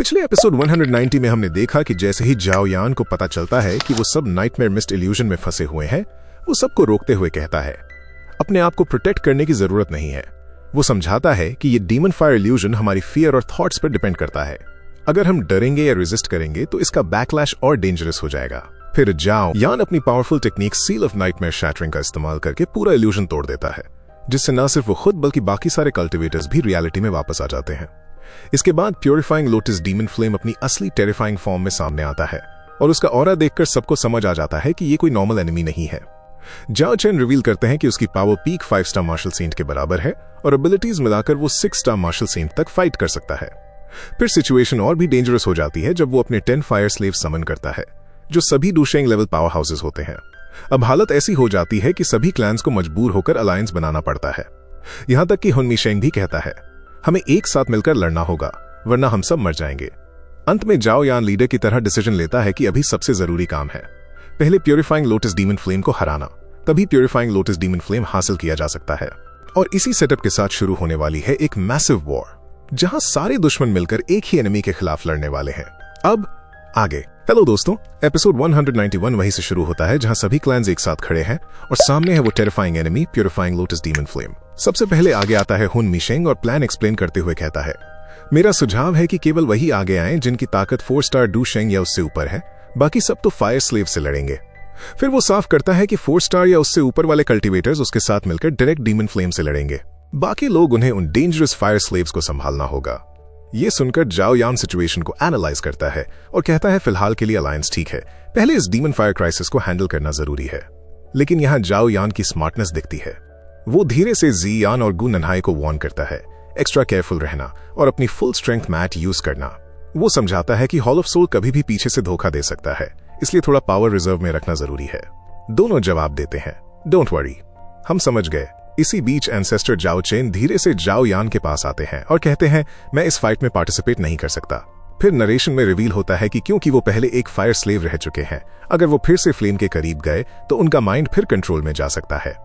पिछले एपिसोड 190 में हमने देखा कि जैसे ही जाओ यान को पता चलता है कि वो सब नाइटमेयर मिस्ट इल्यूजन में फंसे हुए हैं, वो सबको रोकते हुए कहता है अपने आप को प्रोटेक्ट करने की जरूरत नहीं है। वो समझाता है कि ये डीमन फायर इल्यूजन हमारी फियर और थॉट्स पर डिपेंड करता है। अगर हम डरेंगे या रेजिस्ट करेंगे तो इसका बैकलैश और डेंजरस हो जाएगा। फिर जाओ यान अपनी powerful technique seal of nightmare shattering का इस्तेमाल करके पूरा इल्यूजन तोड़ देता है, जिससे न सिर्फ वो खुद बल्कि बाकी सारे कल्टिवेटर्स भी रियलिटी में वापस आ जाते हैं। इसके बाद प्यूरिफाइंग लोटस डीमन फ्लेम अपनी असली टेरिफाइंग फॉर्म में सामने आता है और उसका ऑरा देखकर सबको समझ आ जाता है कि ये कोई नॉर्मल एनिमी नहीं है। जाओ चेन रिवील करते हैं कि उसकी power peak 5 star marshal saint के बराबर है और एबिलिटीज मिलाकर वो 6 स्टार मार्शल सेंट तक फाइट कर सकता है। फिर सिचुएशन और भी डेंजरस हो जाती है जब वो अपने 10 फायर स्लेव समन करता है, जो सभी डूशेंग लेवल पावर हाउसेस होते हैं। अब हालत ऐसी हो जाती है कि सभी क्लैंस को मजबूर होकर अलायंस बनाना पड़ता है। यहां तक कि हुनमिशेंग भी कहता है हमें एक साथ मिलकर लड़ना होगा, वरना हम सब मर जाएंगे। अंत में जाओ यान लीडर की तरह डिसीजन लेता है कि अभी सबसे जरूरी काम है पहले प्यूरिफाइंग लोटस डीमन फ्लेम को हराना, तभी प्यूरिफाइंग लोटस डीमन फ्लेम हासिल किया जा सकता है। और इसी सेटअप के साथ शुरू होने वाली है एक मैसिव वॉर, जहां सारे दुश्मन मिलकर एक ही एनिमी के खिलाफ लड़ने वाले हैं। अब आगे। हेलो दोस्तों, एपिसोड 191 वहीं से शुरू होता है जहां सभी क्लैंस एक साथ खड़े हैं और सामने है वो terrifying enemy purifying lotus demon flame. सबसे पहले आगे आता है हुनमिशेंग और प्लान एक्सप्लेन करते हुए कहता है मेरा सुझाव है कि केवल वही आगे आएं जिनकी ताकत 4 स्टार डूशेंग या उससे ऊपर है, बाकी सब तो फायर स्लेव से लड़ेंगे। फिर वो साफ करता है कि 4 स्टार या उससे ऊपर वाले कल्टिवेटर्स उसके साथ मिलकर डायरेक्ट डीमन फ्लेम से लड़ेंगे, बाकी लोग उन्हें उन डेंजरस फायर स्लेव्स को संभालना होगा। ये सुनकर जाओ यान सिचुएशन को एनालाइज करता है और कहता है फिलहाल के लिए अलायंस ठीक है, पहले इस डीमन फायर क्राइसिस को हैंडल करना जरूरी है। लेकिन यहां जाओ यान की स्मार्टनेस दिखती है। वो धीरे से जी यान और गु नन्हाई को वार्न करता है एक्स्ट्रा केयरफुल रहना और अपनी फुल स्ट्रेंथ मैट यूज करना। वो समझाता है कि हॉल ऑफ सोल कभी भी पीछे से धोखा दे सकता है, इसलिए थोड़ा पावर रिजर्व में रखना जरूरी है। दोनों जवाब देते हैं डोंट वरी, हम समझ गए। इसी बीच एंसेस्टर जाओ चेन धीरे से जाओ यान के पास आते हैं और कहते हैं मैं इस फाइट में पार्टिसिपेट नहीं कर सकता। फिर नरेशन में रिवील होता है कि क्योंकि वो पहले एक फायर स्लेव रह चुके हैं, अगर वो फिर से फ्लेम के करीब गए तो उनका माइंड फिर कंट्रोल में जा सकता है।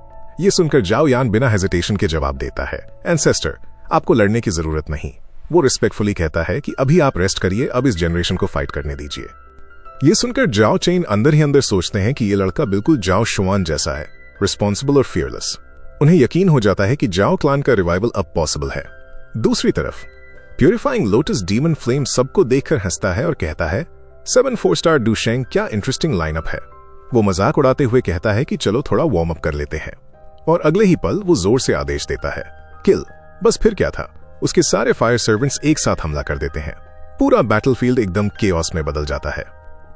ये सुनकर जाओ यान बिना हेजिटेशन के जवाब देता है एंसेस्टर आपको लड़ने की जरूरत नहीं। वो रिस्पेक्टफुली कहता है कि अभी आप रेस्ट करिए, अब इस जनरेशन को फाइट करने दीजिए। ये सुनकर जाओ चेन अंदर ही अंदर सोचते हैं कि ये लड़का बिल्कुल जाओ शुआन जैसा है, रिस्पॉन्सिबल और फियरलेस। उन्हें यकीन हो जाता है कि जाओ क्लान का रिवाइवल अब पॉसिबल है। दूसरी तरफ प्यूरिफाइंग लोटस डीमन फ्लेम सबको देखकर हंसता है और कहता है 7 4 स्टार डूशेंग, क्या इंटरेस्टिंग लाइनअप है। वो मजाक उड़ाते हुए कहता है कि चलो थोड़ा वार्म अप कर लेते हैं, और अगले ही पल वो जोर से आदेश देता है किल। बस फिर क्या था, उसके सारे फायर सर्वेंट्स एक साथ हमला कर देते हैं। पूरा बैटलफील्ड एकदम केओस में बदल जाता है।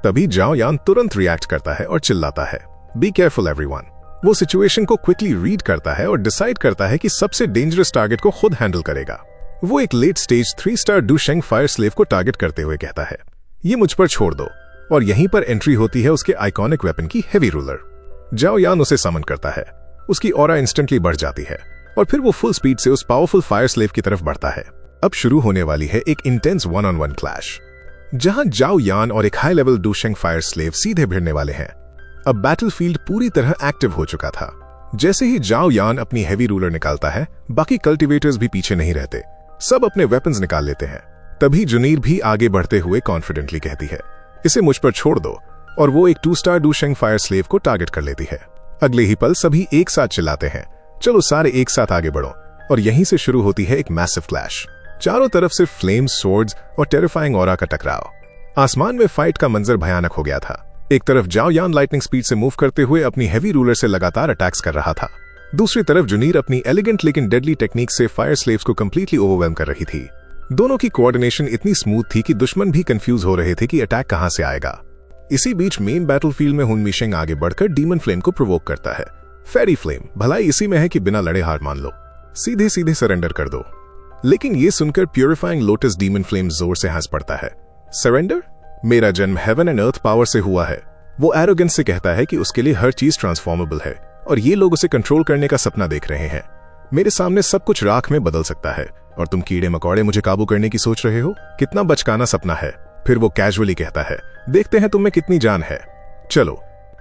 तभी जाओ यान तुरंत रिएक्ट करता है और चिल्लाता है बी केयरफुल एवरीवन। वो सिचुएशन को क्विकली रीड करता है और डिसाइड करता है कि सबसे डेंजरस टारगेट को खुद हैंडल करेगा। वो एक लेट स्टेज 3 स्टार डूशेंग फायर स्लेव को टारगेट करते हुए कहता है ये मुझ पर छोड़ दो, और यहीं पर एंट्री होती है उसके आइकॉनिक वेपन की हेवी रूलर। जाओ यान उसे समन करता है, उसकी ऑरा इंस्टेंटली बढ़ जाती है और फिर वो फुल स्पीड से उस पावरफुल फायर स्लेव की तरफ बढ़ता है। अब शुरू होने वाली है एक इंटेंस 1-on-1 क्लैश, जहां जाओ यान और एक हाई लेवल डूशेंग फायर स्लेव सीधे भिड़ने वाले हैं। अब बैटलफील्ड पूरी तरह एक्टिव हो चुका था। जैसे ही जाओ यान अपनी हेवी रूलर निकालता है, बाकी कल्टिवेटर्स भी पीछे नहीं रहते, सब अपने वेपन्स निकाल लेते हैं। तभी जुनीर भी आगे बढ़ते हुए कॉन्फिडेंटली कहती है इसे मुझ पर छोड़ दो, और वो एक 2 स्टार डूशेंग फायर स्लेव को टारगेट कर लेती है। अगले ही पल सभी एक साथ चिल्लाते हैं चलो सारे एक साथ आगे बढ़ो, और यहीं से शुरू होती है एक मैसिव क्लैश। चारों तरफ सिर्फ फ्लेम्स, सोर्ड्स और टेरिफाइंग ऑरा का टकराव। आसमान में फाइट का मंजर भयानक हो गया था। एक तरफ जाओ यान लाइटनिंग स्पीड से मूव करते हुए अपनी हेवी रूलर से लगातार अटैक्स कर रहा था, दूसरी तरफ जुनीर अपनी एलिगेंट लेकिन डेडली टेक्निक से फायर स्लेव्स को कंप्लीटली ओवरवेल्म कर रही थी। दोनों की कोऑर्डिनेशन इतनी स्मूथ थी कि दुश्मन भी कंफ्यूज हो रहे थे कि अटैक कहां से आएगा। इसी बीच मेन बैटलफील्ड में हुनमिशेंग आगे बढ़कर डीमन फ्लेम को प्रोवोक करता है फेरी फ्लेम, भलाई इसी में है कि बिना लड़े हार मान लो, सीधे सीधे सरेंडर कर दो। लेकिन ये सुनकर प्यूरिफाइंग लोटस डीमन फ्लेम जोर से हंस पड़ता है सरेंडर, मेरा जन्म हेवन एंड अर्थ पावर से हुआ है। वो एरोगेंस से कहता है कि उसके लिए हर चीज ट्रांसफॉर्मेबल है और ये लोग उसे कंट्रोल करने का सपना देख रहे हैं। मेरे सामने सब कुछ राख में बदल सकता है और तुम कीड़े मकोड़े मुझे काबू करने की सोच रहे हो, कितना बचकाना सपना है। फिर वो कैजुअली कहता है देखते हैं तुम में कितनी जान है, चलो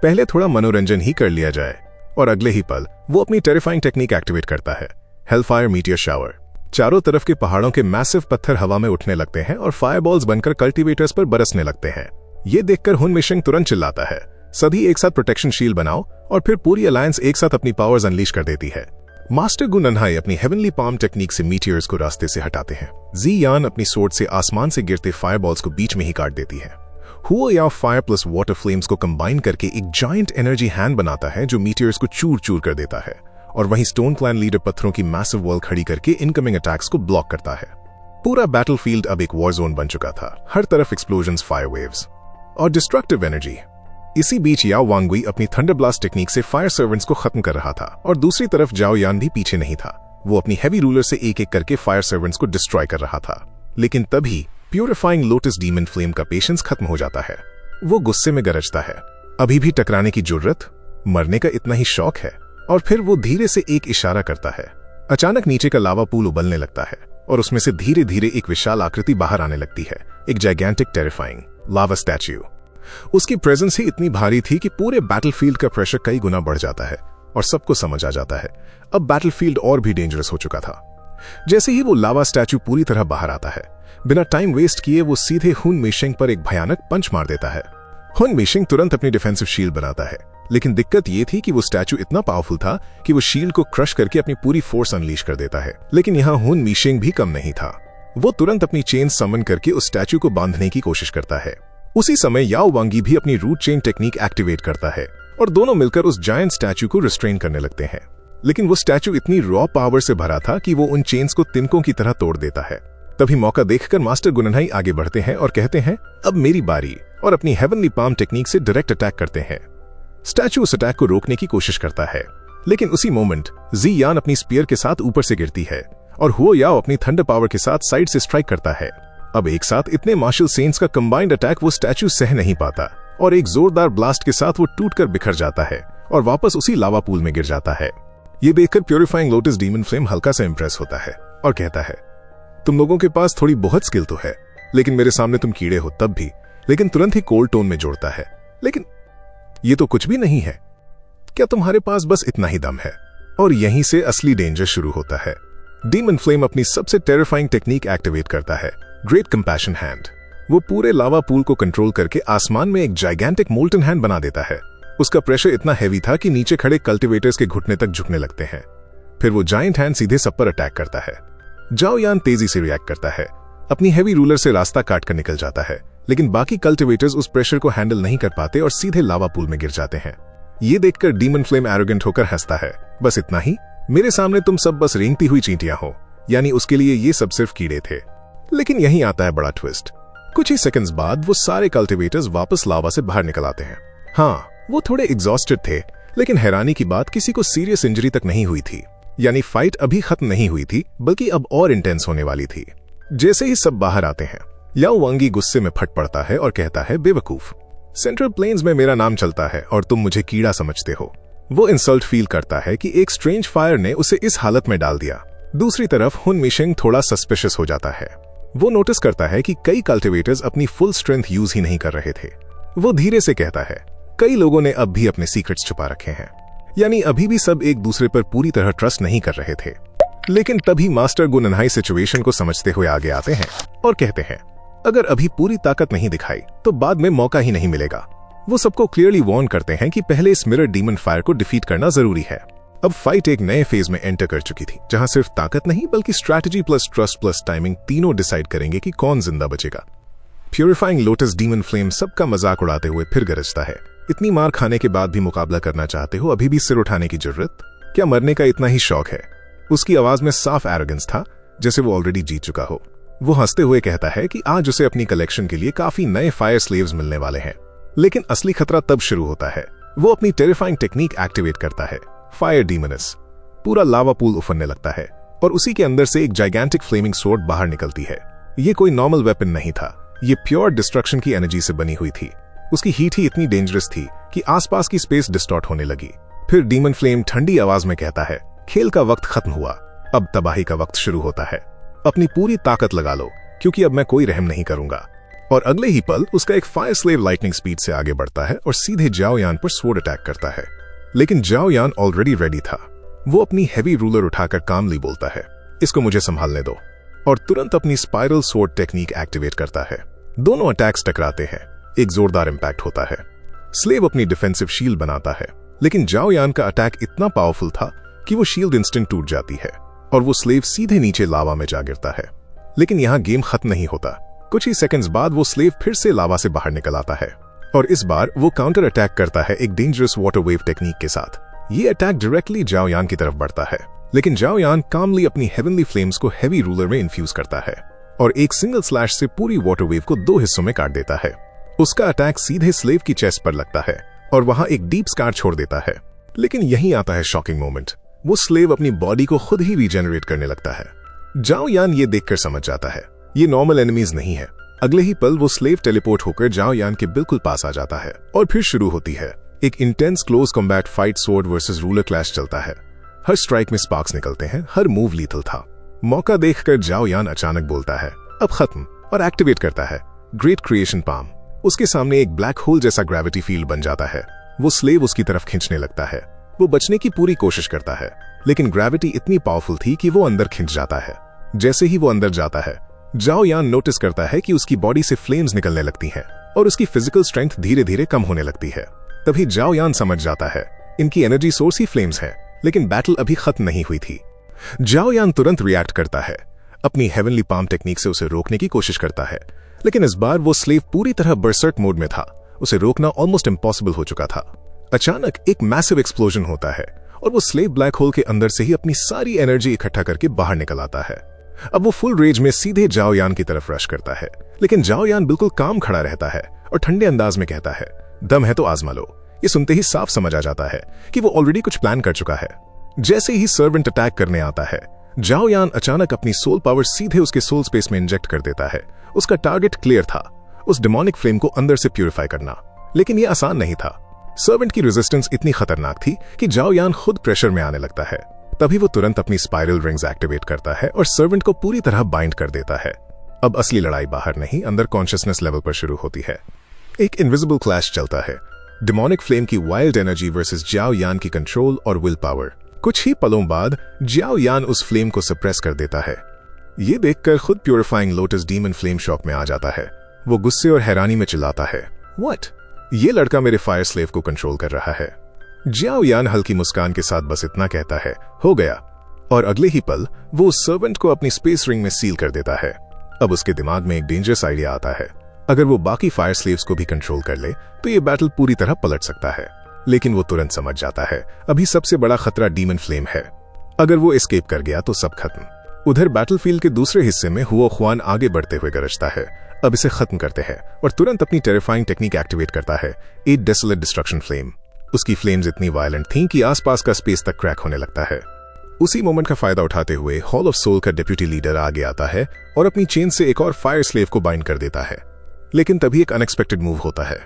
पहले थोड़ा मनोरंजन ही कर लिया जाए। और अगले ही पल वो अपनी टेरिफाइंग टेक्निक एक्टिवेट करता है हेलफायर मीटियर शावर। चारों तरफ के पहाड़ों के मैसिव पत्थर हवा में उठने लगते हैं और फायरबॉल्स बनकर कल्टीवेटर्स पर बरसने लगते हैं। ये देखकर हुन मिशिंग तुरंत चिल्लाता है, सभी एक साथ प्रोटेक्शन शील्ड बनाओ, और फिर पूरी अलायंस एक साथ अपनी पावर्स अनलीश कर देती है। मास्टर गु नन्हाई अपनी हेवनली पाम टेक्निक से मीटियर्स को रास्ते से हटाते हैं। जी यान अपनी सोर्ड से आसमान से गिरते फायरबॉल्स को बीच में ही काट देती है। हुओ याओ फायर प्लस वाटर फ्लेम्स को कंबाइन करके एक जायंट एनर्जी हैंड बनाता है जो मीटियर्स को चूर चूर कर देता है, और वहीं स्टोन क्लैन लीडर पत्थरों की मैसिव वॉल खड़ी करके इनकमिंग अटैक्स को ब्लॉक करता है। पूरा बैटलफील्ड अब एक वॉर जोन बन चुका था, हर तरफ एक्सप्लोजन्स, फायर वेव्स और डिस्ट्रक्टिव एनर्जी। इसी बीच याओ वांगुई अपनी थंडर ब्लास्ट टेक्निक से फायर सर्वेंट्स को खत्म कर रहा था, और दूसरी तरफ जाओ यान भी पीछे नहीं था। वो अपनी हैवी रूलर से एक एक करके फायर सर्वेंट्स को डिस्ट्रॉय कर रहा था। लेकिन तभी प्यूरिफाइंग लोटस डीमन फ्लेम का पेशेंस खत्म हो जाता है। वो गुस्से में गरजता है, अभी भी टकराने की जुर्रत, मरने का इतना ही शौक है। और फिर वो धीरे से एक इशारा करता है। अचानक नीचे का लावा पूल उबलने लगता है और उसमें से धीरे धीरे एक विशाल आकृति बाहर आने लगती है, एक जाइगेंटिक टेरिफाइंग लावा स्टैच्यू। उसकी प्रेजेंस ही इतनी भारी थी कि पूरे बैटलफील्ड का प्रेशर कई गुना बढ़ जाता है और सबको समझ आ जाता है अब बैटलफील्ड और भी डेंजरस हो चुका था। जैसे ही वो लावा स्टैच्यू पूरी तरह बाहर आता है, बिना टाइम वेस्ट किए वो सीधे हुन मिशिंग पर एक भयानक पंच मार देता है। हुन मिशिंग तुरंत अपनी डिफेंसिव शील्ड बनाता है, लेकिन दिक्कत ये थी कि वो स्टैच्यू इतना पावरफुल था कि वो शील्ड को क्रश करके अपनी पूरी फोर्स अनलीश कर देता है। लेकिन यहाँ हुन मिशिंग भी कम नहीं था। वो तुरंत अपनी चेन समन करके उस स्टैच्यू को बांधने की कोशिश करता है। उसी समय याओ वांगी भी अपनी रूट चेन टेक्निक एक्टिवेट करता है और दोनों मिलकर उस जायंट स्टैच्यू को रिस्ट्रेन करने लगते हैं। लेकिन वो स्टैच्यू इतनी रॉ पावर से भरा था कि वो उन चेन्स को तिनकों की तरह तोड़ देता है। तभी मौका देखकर मास्टर गु नन्हाई आगे बढ़ते हैं और कहते हैं, अब मेरी बारी, और अपनी हेवनली पाम टेक्निक से डायरेक्ट अटैक करते हैं। स्टैच्यू उस अटैक को रोकने की कोशिश करता है, लेकिन उसी मोमेंट जी यान अपनी स्पीयर के साथ ऊपर से गिरती है और हुओ याओ अपनी थंडर पावर के साथ साइड से स्ट्राइक करता है। अब एक साथ इतने मार्शल सेंट्स का कंबाइंड अटैक वो स्टैच्यू सह नहीं पाता और एक जोरदार ब्लास्ट के साथ वो टूटकर बिखर जाता है और वापस उसी लावा पूल में गिर जाता है। ये देखकर प्यूरिफाइंग लोटस डीमन फ्लेम हल्का सा इंप्रेस होता है और कहता है, तुम लोगों के पास थोड़ी बहुत स्किल तो है, लेकिन मेरे सामने तुम कीड़े हो तब भी। लेकिन तुरंत ही कोल्ड टोन में जोड़ता है, लेकिन ये तो कुछ भी नहीं है, क्या तुम्हारे पास बस इतना ही दम है? और यहीं से असली डेंजर शुरू होता है। डीमन फ्लेम अपनी सबसे टेरिफाइंग टेक्निक एक्टिवेट करता है, ग्रेट कंपैशन हैंड। वो पूरे लावा पूल को कंट्रोल करके आसमान में एक जाइगेंटिक मोल्टन हैंड बना देता है। उसका प्रेशर इतना हैवी था कि नीचे खड़े कल्टीवेटर्स के घुटने तक झुकने लगते हैं। फिर वो जायंट हैंड सीधे सब पर अटैक करता है। जाओ यान तेजी से रिएक्ट करता है, अपनी हैवी रूलर से रास्ता काट कर निकल जाता है, लेकिन बाकी कल्टीवेटर्स उस प्रेशर को हैंडल नहीं कर पाते और सीधे लावा पूल में गिर जाते हैं। ये देखकर डीमन फ्लेम एरोगेंट होकर हंसता है, बस इतना ही? मेरे सामने तुम सब बस रेंगती हुई चींटियां हो, यानी उसके लिए ये सब सिर्फ कीड़े थे। लेकिन यहीं आता है बड़ा ट्विस्ट। कुछ ही सेकंड्स बाद वो सारे कल्टीवेटर्स वापस लावा से बाहर निकल आते हैं। हाँ, वो थोड़े एग्जॉस्टेड थे, लेकिन हैरानी की बात किसी को सीरियस इंजरी तक नहीं हुई थी। यानी फाइट अभी खत्म नहीं हुई थी, बल्कि अब और इंटेंस होने वाली थी। जैसे ही सब बाहर आते हैं, याओ वांगी गुस्से में फट पड़ता है और कहता है, बेवकूफ, सेंट्रल प्लेन्स में मेरा नाम चलता है और तुम मुझे कीड़ा समझते हो। वो इंसल्ट फील करता है कि एक स्ट्रेंज फायर ने उसे इस हालत में डाल दिया। दूसरी तरफ हुन मिशिंग थोड़ा सस्पिशियस हो जाता है। वो नोटिस करता है कि कई कल्टीवेटर्स अपनी फुल स्ट्रेंथ यूज ही नहीं कर रहे थे। वो धीरे से कहता है, कई लोगों ने अब भी अपने सीक्रेट्स छुपा रखे हैं, यानी अभी भी सब एक दूसरे पर पूरी तरह ट्रस्ट नहीं कर रहे थे। लेकिन तभी मास्टर गु नन्हाई सिचुएशन को समझते हुए आगे आते हैं और कहते हैं, अगर अभी पूरी ताकत नहीं दिखाई तो बाद में मौका ही नहीं मिलेगा। वो सबको क्लियरली वार्न करते हैं कि पहले इस मिरर डीमन फायर को डिफीट करना जरूरी है। अब फाइट एक नए फेज में एंटर कर चुकी थी, जहां सिर्फ ताकत नहीं बल्कि strategy plus trust plus timing तीनों डिसाइड करेंगे कि कौन जिंदा बचेगा। प्यूरिफाइंग लोटस डीमन फ्लेम सबका मजाक उड़ाते हुए फिर गरजता है, इतनी मार खाने के बाद भी मुकाबला करना चाहते हो? अभी भी सिर उठाने की जरूरत? क्या मरने का इतना ही शौक है? उसकी आवाज में साफ एरोगेंस था, जैसे वो ऑलरेडी जीत चुका हो। वो हंसते हुए कहता है कि आज उसे अपनी कलेक्शन के लिए काफी नए फायर स्लेव्स मिलने वाले हैं। लेकिन असली खतरा तब शुरू होता है। वो अपनी टेरिफाइंग टेक्निक एक्टिवेट करता है, फायर डीमनस। पूरा लावा पूल उफरने लगता है और उसी के अंदर से एक जाइगेंटिक फ्लेमिंग स्वॉर्ड बाहर निकलती है। ये कोई नॉर्मल वेपन नहीं था, ये प्योर डिस्ट्रक्शन की एनर्जी से बनी हुई थी। उसकी हीट ही इतनी डेंजरस थी कि आसपास की स्पेस डिस्टॉर्ट होने लगी। फिर डीमन फ्लेम ठंडी आवाज में कहता है, खेल का वक्त खत्म हुआ, अब तबाही का वक्त शुरू होता है। अपनी पूरी ताकत लगा लो, क्योंकि अब मैं कोई रहम नहीं करूंगा। और अगले ही पल उसका एक फायर स्लेव लाइटनिंग स्पीड से आगे बढ़ता है और सीधे जाओ यान पर स्वॉर्ड अटैक करता है। लेकिन जाओ यान ऑलरेडी रेडी था। वो अपनी हैवी रूलर उठाकर कामली बोलता है, इसको मुझे संभालने दो, और तुरंत अपनी स्पाइरल स्वॉर्ड टेक्निक एक्टिवेट करता है। दोनों अटैक्स टकराते हैं, एक जोरदार इंपैक्ट होता है। स्लेव अपनी डिफेंसिव शील्ड बनाता है, लेकिन जाओ यान का अटैक इतना पावरफुल था कि वो शील्ड इंस्टेंट टूट जाती है और वो स्लेव सीधे नीचे लावा में जा गिरता है। लेकिन यहाँ गेम खत्म नहीं होता। कुछ ही सेकंड्स बाद वो स्लेव फिर से लावा से बाहर निकल आता है और इस बार वो काउंटर अटैक करता है एक डेंजरस वाटर वेव टेक्निक के साथ। ये अटैक डायरेक्टली जाओ यान की तरफ बढ़ता है, लेकिन जाओ यान कामली अपनी हेवनली फ्लेम्स को हेवी रूलर में इन्फ्यूज करता है और एक सिंगल स्लैश से पूरी वाटर वेव को 2 हिस्सों में काट देता है। उसका अटैक सीधे स्लेव की चेस्ट पर लगता है और वहां एक डीप स्कार छोड़ देता है। लेकिन यहीं आता है शॉकिंग मोमेंट। वो स्लेव अपनी बॉडी को खुद ही रीजेनरेट करने लगता है। जाओ यान ये देखकर समझ जाता है ये नॉर्मल एनिमीज नहीं है। अगले ही पल वो स्लेव टेलीपोर्ट होकर जाओ यान के बिल्कुल पास आ जाता है और फिर शुरू होती है एक intense close combat fight. Sword versus ruler clash चलता है। हर स्ट्राइक में स्पार्क्स निकलते हैं, हर मूव लीथल था। मौका देखकर जाओ यान अचानक बोलता है अब खत्म, और एक्टिवेट करता है ग्रेट क्रिएशन पाम। उसके सामने एक ब्लैक होल जैसा ग्रेविटी फील्ड बन जाता है। वो स्लेव उसकी तरफ खींचने लगता है। वो बचने की पूरी कोशिश करता है, लेकिन ग्रेविटी इतनी पावरफुल थी कि वो अंदर खिंच जाता है। जैसे ही वो अंदर जाता है, जाओ यान नोटिस करता है कि उसकी बॉडी से फ्लेम्स निकलने लगती हैं और उसकी फिजिकल स्ट्रेंथ धीरे धीरे कम होने लगती है। तभी जाओ यान समझ जाता है इनकी एनर्जी सोर्स ही फ्लेम्स है, लेकिन बैटल अभी खत्म नहीं हुई थी। जाओ यान तुरंत रिएक्ट करता है, अपनी हेवनली पाम टेक्निक से उसे रोकने की कोशिश करता है, लेकिन इस बार वो स्लेव पूरी तरह बर्सर्क मोड में था। उसे रोकना ऑलमोस्ट इम्पॉसिबल हो चुका था। अचानक एक मैसिव एक्सप्लोजन होता है और वो स्लेव ब्लैक होल के अंदर से ही अपनी सारी एनर्जी इकट्ठा करके बाहर निकल आता है। अब वो फुल रेज में सीधे जाओ यान की तरफ रश करता है, लेकिन जाओ यान बिल्कुल काम खड़ा रहता है और ठंडे अंदाज में कहता है दम है तो आजमा लो। ये सुनते ही साफ समझ आ जाता है कि वो ऑलरेडी कुछ प्लान कर चुका है। जैसे ही सर्वेंट अटैक करने आता है, जाओ यान अचानक अपनी सोल पावर सीधे उसके सोल स्पेस में इंजेक्ट कर देता है। उसका टारगेट क्लियर था, उस डिमोनिक फ्लेम को अंदर से प्यूरिफाई करना, लेकिन ये आसान नहीं था। सर्वेंट की रेजिस्टेंस इतनी खतरनाक थी कि जाओ यान खुद प्रेशर में आने लगता है। तभी वो तुरंत अपनी स्पाइरल रिंग्स एक्टिवेट करता है और सर्वेंट को पूरी तरह बाइंड कर देता है। अब असली लड़ाई बाहर नहीं, अंदर कॉन्शियसनेस लेवल पर शुरू होती है। एक इनविजिबल क्लैश चलता है, डिमोनिक फ्लेम की वाइल्ड एनर्जी वर्सेस जाओ यान की कंट्रोल और विल पावर। कुछ ही पलों बाद जाओ यान उस फ्लेम को सप्रेस कर देता है। ये देखकर खुद purifying lotus demon flame shock में आ जाता है। वो गुस्से और हैरानी में चिल्लाता है व्हाट, ये लड़का मेरे फायर स्लेव को कंट्रोल कर रहा है। जाओ यान हल्की मुस्कान के साथ बस इतना कहता है हो गया, और अगले ही पल वो उस सर्वेंट को अपनी स्पेस रिंग में सील कर देता है। अब उसके दिमाग में एक डेंजरस आइडिया आता है, अगर वो बाकी फायर स्लेव्स को भी कंट्रोल कर ले तो ये बैटल पूरी तरह पलट सकता है। लेकिन वो तुरंत समझ जाता है अभी सबसे बड़ा खतरा डीमन फ्लेम है। अगर वो एस्केप कर गया तो सब खत्म। उधर बैटलफील्ड के दूसरे हिस्से में हुओ ख्वान आगे बढ़ते हुए गरजता है, अब इसे खत्म करते हैं, और तुरंत अपनी टेरिफाइंग टेक्निक एक्टिवेट करता है, 8 डेसोलेट डिस्ट्रक्शन फ्लेम। उसकी फ्लेम्स इतनी वायलेंट थीं कि आसपास का स्पेस तक क्रैक होने लगता है। उसी मोमेंट का फायदा उठाते हुए हॉल ऑफ सोल का डेप्यूटी लीडर आगे आता है और अपनी चेन से एक और फायर स्लेव को बाइंड कर देता है। लेकिन तभी एक अनएक्सपेक्टेड मूव होता है।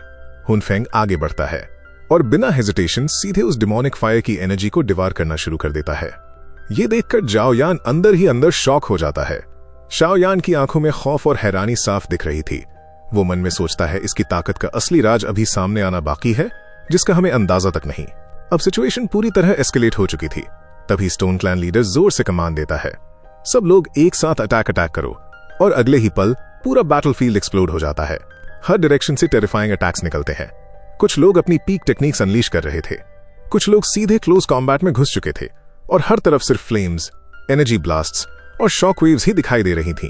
हुन फेंग आगे बढ़ता है और बिना हेजिटेशन सीधे उस डिमोनिक फायर की एनर्जी को डिवार करना शुरू कर देता है। ये देखकर जाओ यान अंदर ही अंदर शॉक हो जाता है। शाओ यान की आंखों में खौफ और हैरानी साफ दिख रही थी। वो मन में सोचता है इसकी ताकत का असली राज अभी सामने आना बाकी है, जिसका हमें अंदाजा तक नहीं। अब सिचुएशन पूरी तरह एस्केलेट हो चुकी थी। तभी स्टोन क्लैन लीडर जोर से कमांड देता है, सब लोग एक साथ अटैक करो, और अगले ही पल पूरा बैटलफील्ड एक्सप्लोड हो जाता है। हर डायरेक्शन से टेरिफाइंग अटैक्स निकलते हैं। कुछ लोग अपनी पीक टेक्निक्स अनलीश कर रहे थे, कुछ लोग सीधे क्लोज कॉम्बैट में घुस चुके थे, और हर तरफ सिर्फ फ्लेम्स, एनर्जी ब्लास्ट्स और शॉक वेव्स ही दिखाई दे रही थीं।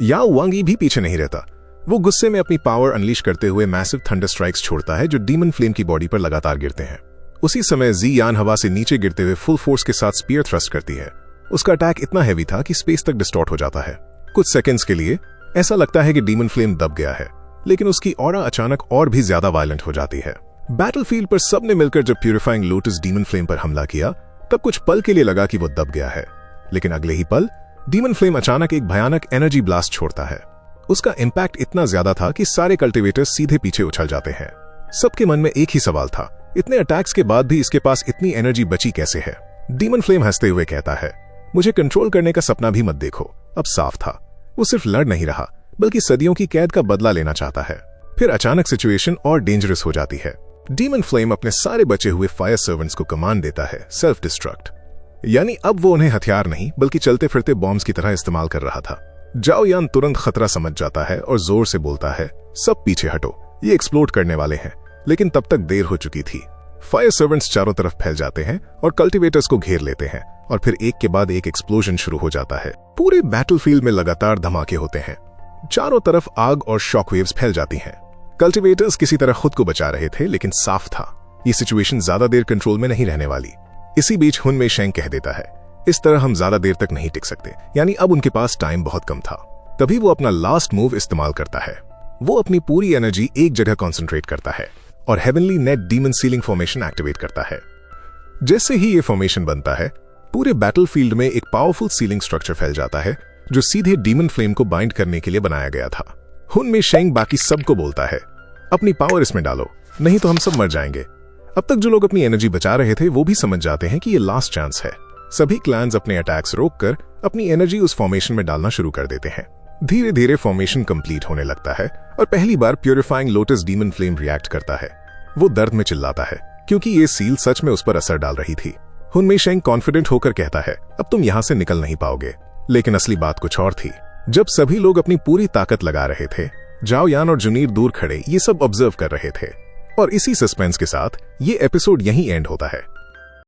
याओ वांगी भी पीछे नहीं रहता। वो गुस्से में अपनी पावर अनलीश करते हुए मैसिव थंडर स्ट्राइक्स छोड़ता है जो डीमन फ्लेम की बॉडी पर लगातार गिरते हैं। उसी समय जी यान हवा से नीचे गिरते हुए फुल फोर्स के साथ स्पीयर थ्रस्ट करती है। उसका अटैक इतना हैवी था कि स्पेस तक डिस्टॉर्ट हो जाता है। कुछ सेकंड्स के लिए ऐसा लगता है कि डीमन फ्लेम दब गया है, लेकिन उसकी ऑरा अचानक और भी ज्यादा वायलेंट हो जाती है। बैटलफील्ड पर सबने मिलकर जब प्यूरिफाइंग लोटस डीमन फ्लेम पर हमला किया, तब कुछ पल के लिए लगा कि वो दब गया है, लेकिन अगले ही पल डीमन फ्लेम अचानक एक भयानक एनर्जी ब्लास्ट छोड़ता है। उसका इंपैक्ट इतना ज्यादा था कि सारे कल्टिवेटर्स सीधे पीछे उछल जाते हैं। सबके मन में एक ही सवाल था, इतने अटैक्स के बाद भी इसके पास इतनी एनर्जी बची कैसे है। डीमन फ्लेम हंसते हुए कहता है, मुझे कंट्रोल करने का सपना भी मत देखो, अब साफ था वो सिर्फ लड़ नहीं रहा बल्कि सदियों की कैद का बदला लेना चाहता है। फिर अचानक सिचुएशन और डेंजरस हो जाती है। डीमन फ्लेम अपने सारे बचे हुए फायर सर्वेंट्स को कमांड देता है, सेल्फ डिस्ट्रक्ट। यानी अब वो उन्हें हथियार नहीं बल्कि चलते फिरते बॉम्ब्स की तरह इस्तेमाल कर रहा था। जाओ यान तुरंत खतरा समझ जाता है और जोर से बोलता है, सब पीछे हटो, ये एक्सप्लोड करने वाले हैं। लेकिन तब तक देर हो चुकी थी। फायर सर्वेंट्स चारों तरफ फैल जाते हैं और कल्टीवेटर्स को घेर लेते हैं और फिर एक के बाद एक एक्सप्लोजन शुरू हो जाता है। पूरे बैटलफील्ड में लगातार धमाके होते हैं। चारों तरफ आग और शॉकवेव्स फैल जाती हैं। कल्टीवेटर्स किसी तरह खुद को बचा रहे थे, लेकिन साफ था ये सिचुएशन ज्यादा देर कंट्रोल में नहीं रहने वाली। इसी बीच हुन में शेंग कह देता है, इस तरह हम ज्यादा देर तक नहीं टिक सकते। यानी अब उनके पास टाइम बहुत कम था। तभी वो अपना लास्ट मूव इस्तेमाल करता है। वो अपनी पूरी एनर्जी एक जगह कंसंट्रेट करता है और heavenly net demon ceiling formation activate करता है। जैसे ही ये फॉर्मेशन बनता है, पूरे बैटलफील्ड में एक पावरफुल सीलिंग स्ट्रक्चर फैल जाता है जो सीधे डीमन फ्लेम को बाइंड करने के लिए बनाया गया था। हुन में शेंग बाकी सबको बोलता है, अपनी पावर इसमें डालो, नहीं तो हम सब मर जाएंगे। अब तक जो लोग अपनी एनर्जी बचा रहे थे वो भी समझ जाते हैं कि ये लास्ट चांस है। सभी क्लैंस अपने अटैक्स रोककर अपनी एनर्जी उस फॉर्मेशन में डालना शुरू कर देते हैं। धीरे धीरे फॉर्मेशन कंप्लीट होने लगता है और पहली बार purifying lotus demon flame react करता है। वो दर्द में चिल्लाता है क्योंकि ये सील सच में उस पर असर डाल रही थी। हुन में शेंग कॉन्फिडेंट होकर कहता है, अब तुम यहां से निकल नहीं पाओगे। लेकिन असली बात कुछ और थी। जब सभी लोग अपनी पूरी ताकत लगा रहे थे, जाओ यान और जुनीर दूर खड़े ये सब ऑब्जर्व कर रहे थे। और इसी सस्पेंस के साथ ये एपिसोड यहीं एंड होता है।